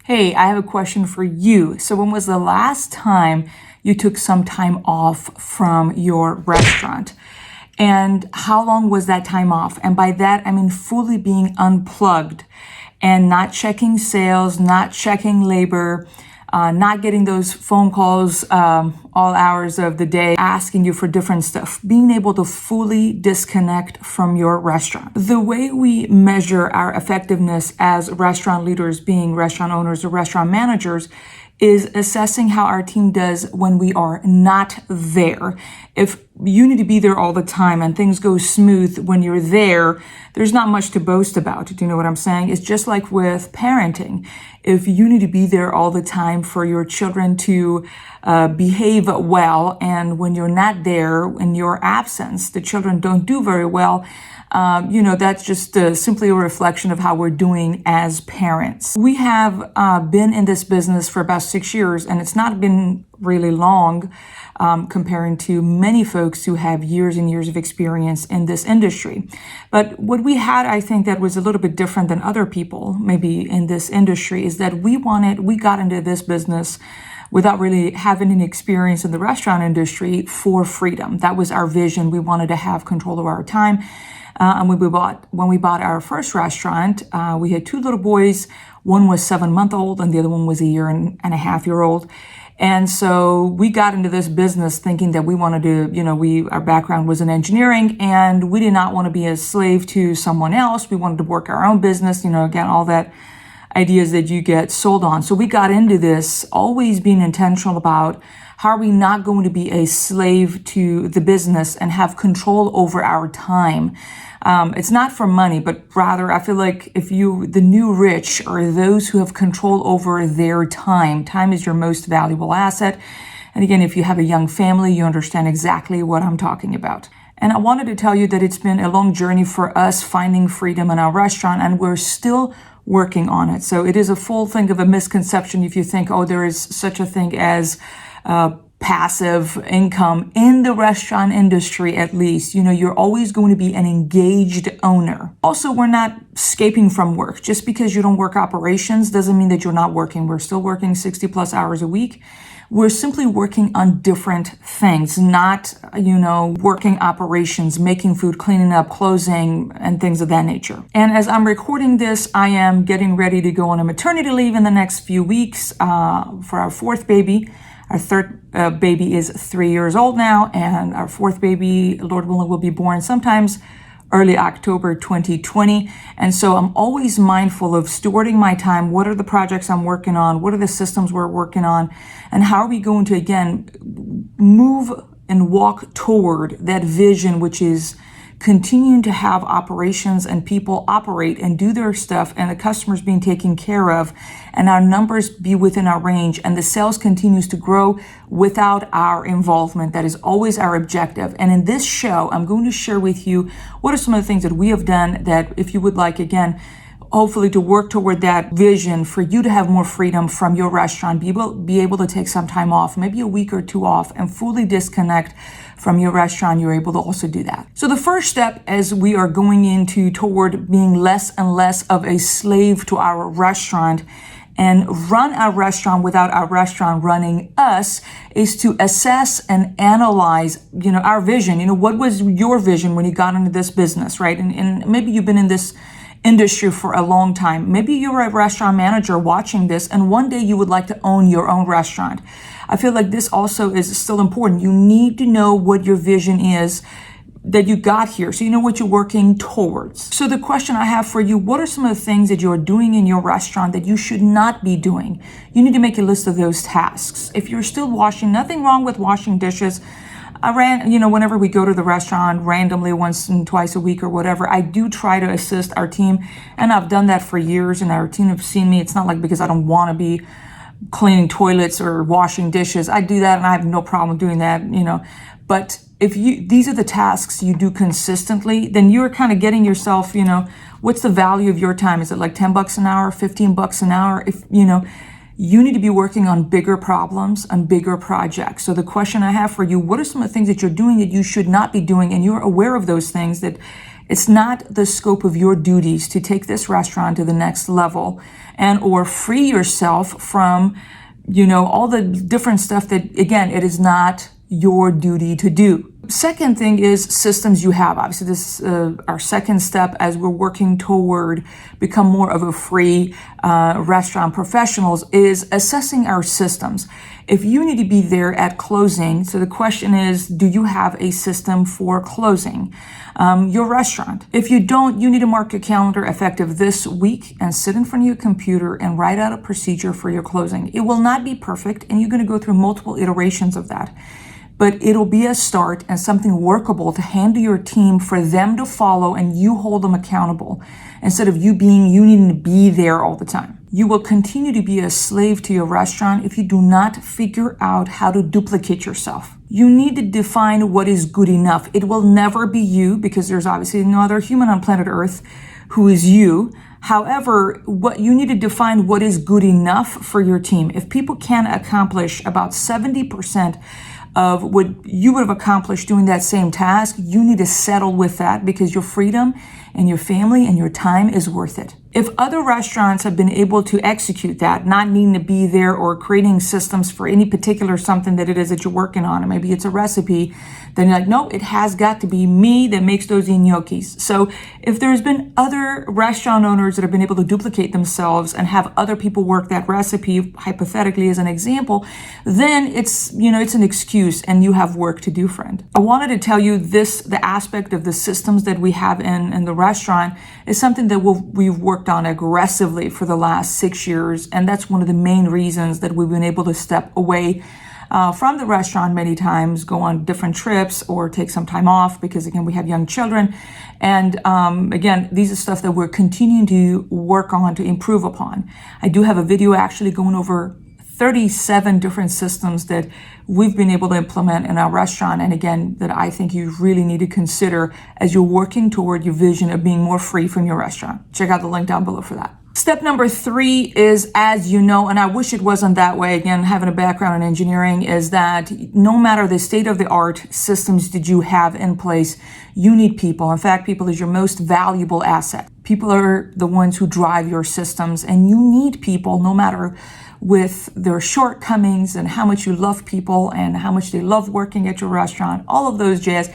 Hey, I have a question for you. So when was the last time you took some time off from your restaurant? And how long was that time off? And by that, I mean fully being unplugged and not checking sales, not checking labor, not getting those phone calls all hours of the day asking you for different stuff, being able to fully disconnect from your restaurant. The way we measure our effectiveness as restaurant leaders, being restaurant owners or restaurant managers, is assessing how our team does when we are not there. If you need to be there all the time and things go smooth when you're there, there's not much to boast about. Do you know what I'm saying? It's just like with parenting. If you need to be there all the time for your children to behave well, and when you're not there, in your absence, the children don't do very well, that's just simply a reflection of how we're doing as parents. We have been in this business for about 6 years, and it's not been really long comparing to many folks who have years and years of experience in this industry. But what we had, I think, that was a little bit different than other people maybe in this industry is that we got into this business without really having any experience in the restaurant industry for freedom. That was our vision. We wanted to have control of our time. And when we bought our first restaurant, we had 2 little boys. One was 7-month-old and the other one was a 1.5-year-old. And so we got into this business thinking that we wanted to, our background was in engineering, and we did not want to be a slave to someone else. We wanted to work our own business, again, all that ideas that you get sold on. So we got into this always being intentional about how are we not going to be a slave to the business and have control over our time. It's not for money, but rather I feel like the new rich are those who have control over their time. Time is your most valuable asset. And again, if you have a young family, you understand exactly what I'm talking about. And I wanted to tell you that it's been a long journey for us finding freedom in our restaurant, and we're still working on it. So it is a full thing of a misconception if you think, there is such a thing as passive income in the restaurant industry. At least, you're always going to be an engaged owner. Also, we're not escaping from work. Just because you don't work operations doesn't mean that you're not working. We're still working 60 plus hours a week. We're simply working on different things, not, working operations, making food, cleaning up, closing, and things of that nature. And as I'm recording this, I am getting ready to go on a maternity leave in the next few weeks for our 4th baby. Our 3rd baby is 3 years old now, and our 4th baby, Lord willing, will be born sometimes early October 2020. And so I'm always mindful of stewarding my time. What are the projects I'm working on? What are the systems we're working on? And how are we going to, again, move and walk toward that vision, which is continuing to have operations and people operate and do their stuff, and the customers being taken care of, and our numbers be within our range, and the sales continues to grow without our involvement. That is always our objective. And in this show, I'm going to share with you what are some of the things that we have done that, if you would like, again, hopefully to work toward that vision for you to have more freedom from your restaurant, be able to take some time off, maybe a week or 2 off, and fully disconnect from your restaurant. You're able to also do that. So the first step as we are going toward being less and less of a slave to our restaurant and run our restaurant without our restaurant running us is to assess and analyze, our vision. What was your vision when you got into this business, right? And maybe you've been in this industry for a long time. Maybe you're a restaurant manager watching this, and one day you would like to own your own restaurant. I feel like this also is still important. You need to know what your vision is that you got here, so you know what you're working towards. So the question I have for you, what are some of the things that you're doing in your restaurant that you should not be doing? You need to make a list of those tasks. If you're still washing, nothing wrong with washing dishes. Whenever we go to the restaurant randomly once and twice a week or whatever, I do try to assist our team. And I've done that for years, and our team have seen me. It's not like because I don't want to be cleaning toilets or washing dishes. I do that and I have no problem doing that, But if these are the tasks you do consistently, then you're kind of getting yourself, what's the value of your time? Is it like $10 an hour, $15 an hour? If, you need to be working on bigger problems and bigger projects. So the question I have for you, what are some of the things that you're doing that you should not be doing, and you're aware of those things that It's not the scope of your duties to take this restaurant to the next level and or free yourself from, all the different stuff that, again, it is not your duty to do. Second thing is systems you have. Obviously, this is our second step as we're working toward become more of a free restaurant professionals is assessing our systems. If you need to be there at closing, so the question is, do you have a system for closing your restaurant? If you don't, you need to mark your calendar effective this week and sit in front of your computer and write out a procedure for your closing. It will not be perfect, and you're going to go through multiple iterations of that. But it'll be a start and something workable to hand to your team for them to follow and you hold them accountable instead of you needing to be there all the time. You will continue to be a slave to your restaurant if you do not figure out how to duplicate yourself. You need to define what is good enough. It will never be you because there's obviously no other human on planet Earth who is you. However, what you need to define what is good enough for your team. If people can accomplish about 70% of what you would have accomplished doing that same task, you need to settle with that because your freedom and your family and your time is worth it. If other restaurants have been able to execute that, not needing to be there or creating systems for any particular something that it is that you're working on, or maybe it's a recipe, then you're like, no, it has got to be me that makes those gnocchis. So if there's been other restaurant owners that have been able to duplicate themselves and have other people work that recipe, hypothetically as an example, then it's an excuse and you have work to do, friend. I wanted to tell you the aspect of the systems that we have in the restaurant is something that we've worked on aggressively for the last 6 years. And that's one of the main reasons that we've been able to step away from the restaurant many times, go on different trips or take some time off because, again, we have young children. And again, these are stuff that we're continuing to work on to improve upon. I do have a video actually going over 37 different systems that we've been able to implement in our restaurant. And again, that I think you really need to consider as you're working toward your vision of being more free from your restaurant. Check out the link down below for that. Step number 3 is, as you know, and I wish it wasn't that way, again, having a background in engineering, is that no matter the state of the art systems that you have in place, you need people. In fact, people is your most valuable asset. People are the ones who drive your systems, and you need people no matter with their shortcomings and how much you love people and how much they love working at your restaurant, all of those jazz.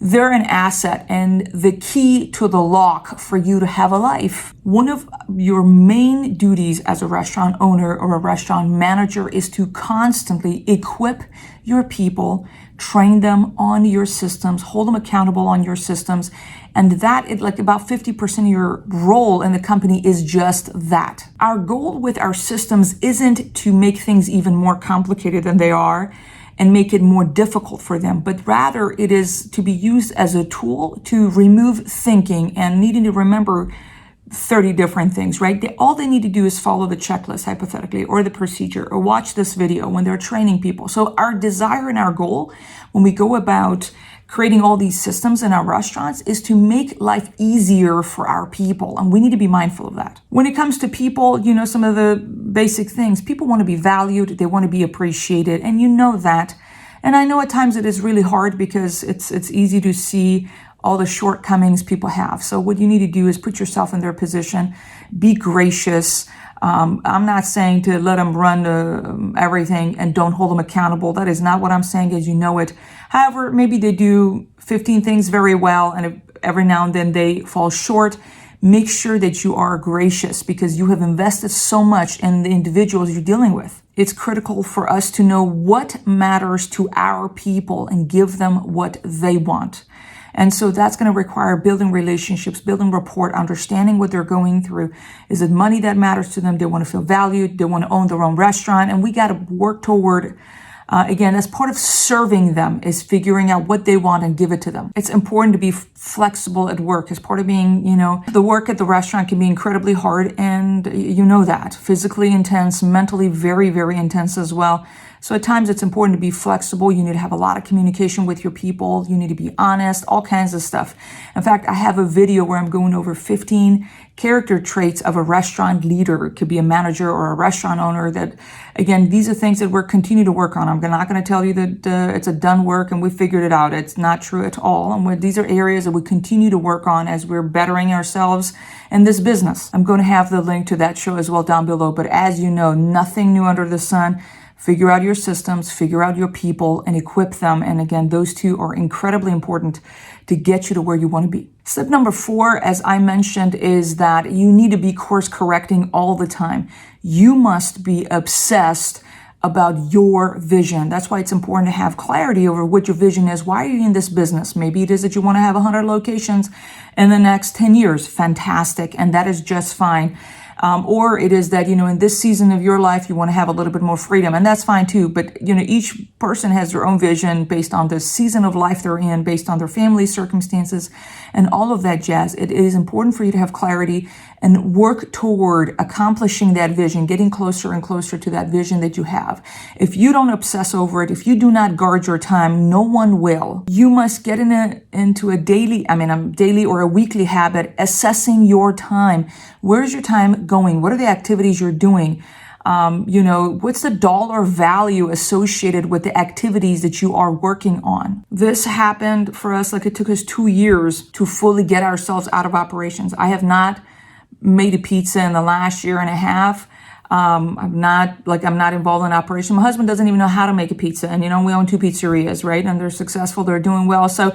They're an asset and the key to the lock for you to have a life. One of your main duties as a restaurant owner or a restaurant manager is to constantly equip your people, train them on your systems, hold them accountable on your systems. And that, like about 50% of your role in the company is just that. Our goal with our systems isn't to make things even more complicated than they are and make it more difficult for them, but rather it is to be used as a tool to remove thinking and needing to remember 30 different things, right? All they need to do is follow the checklist, hypothetically, or the procedure, or watch this video when they're training people. So our desire and our goal when we go about creating all these systems in our restaurants is to make life easier for our people. And we need to be mindful of that. When it comes to people, some of the basic things, people want to be valued. They want to be appreciated. And you know that. And I know at times it is really hard because it's easy to see all the shortcomings people have. So what you need to do is put yourself in their position, be gracious. I'm not saying to let them run everything and don't hold them accountable. That is not what I'm saying, as you know it. However, maybe they do 15 things very well, and if every now and then they fall short. Make sure that you are gracious because you have invested so much in the individuals you're dealing with. It's critical for us to know what matters to our people and give them what they want. And so that's going to require building relationships, building rapport, understanding what they're going through. Is it money that matters to them? They want to feel valued. They want to own their own restaurant. And we got to work toward, again, as part of serving them is figuring out what they want and give it to them. It's important to be flexible at work as part of being, the work at the restaurant can be incredibly hard. And you know that. Physically intense, mentally very, very intense as well. So at times it's important to be flexible. You need to have a lot of communication with your people. You need to be honest, all kinds of stuff. In fact, I have a video where I'm going over 15 character traits of a restaurant leader. It could be a manager or a restaurant owner. That, again, these are things that we're continue to work on. I'm not going to tell you that it's a done work and we figured it out. It's not true at all. And these are areas that we continue to work on as we're bettering ourselves in this business. I'm going to have the link to that show as well down below. But as you know, nothing new under the sun. Figure out your systems, figure out your people, and equip them. And again, those two are incredibly important to get you to where you want to be. Step number 4, as I mentioned, is that you need to be course correcting all the time. You must be obsessed about your vision. That's why it's important to have clarity over what your vision is. Why are you in this business? Maybe it is that you want to have 100 locations in the next 10 years. Fantastic. And that is just fine. Or it is that, in this season of your life, you want to have a little bit more freedom, and that's fine too. But, each person has their own vision based on the season of life they're in, based on their family circumstances and all of that jazz. It is important for you to have clarity and work toward accomplishing that vision, getting closer and closer to that vision that you have. If you don't obsess over it, if you do not guard your time, no one will. You must get into a daily or a weekly habit, assessing your time. Where's your time going? What are the activities you're doing? What's the dollar value associated with the activities that you are working on? This happened for us, it took us 2 years to fully get ourselves out of operations. I have not made a pizza in the last year and a half. I'm not involved in operation. My husband doesn't even know how to make a pizza. And, we own 2 pizzerias, right? And they're successful. They're doing well. So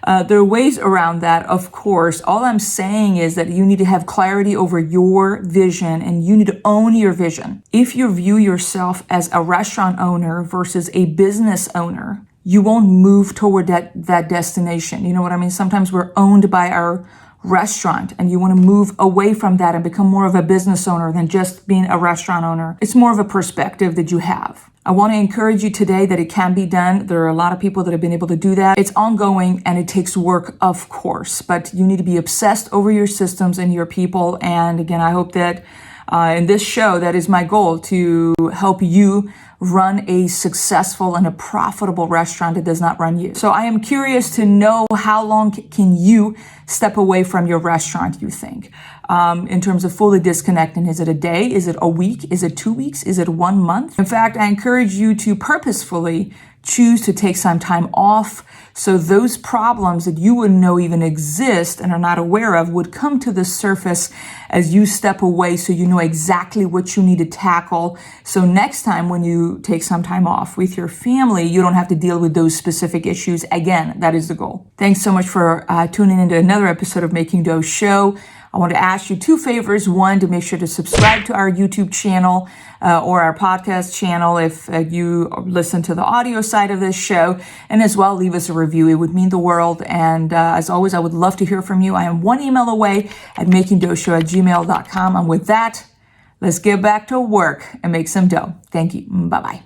there are ways around that, of course. All I'm saying is that you need to have clarity over your vision and you need to own your vision. If you view yourself as a restaurant owner versus a business owner, you won't move toward that destination. You know what I mean? Sometimes we're owned by our restaurant and you want to move away from that and become more of a business owner than just being a restaurant owner. It's more of a perspective that you have. I want to encourage you today that it can be done. There are a lot of people that have been able to do that. It's ongoing and it takes work, of course, but you need to be obsessed over your systems and your people. And again, I hope that in this show, that is my goal, to help you run a successful and a profitable restaurant that does not run you. So I am curious to know, how long can you step away from your restaurant, you think, in terms of fully disconnecting? Is it a day? Is it a week? Is it 2 weeks? Is it 1 month? In fact, I encourage you to purposefully choose to take some time off, so those problems that you wouldn't know even exist and are not aware of would come to the surface as you step away, so you know exactly what you need to tackle. So next time when you take some time off with your family, you don't have to deal with those specific issues again. That is the goal. Thanks so much for tuning into another episode of Making Dough Show. I want to ask you 2 favors. One, to make sure to subscribe to our YouTube channel or our podcast channel if you listen to the audio side of this show, and as well leave us a review. It would mean the world. And as always, I would love to hear from you. I am 1 email away at makingdoughshow@gmail.com. And with that, let's get back to work and make some dough. Thank you. Bye-bye.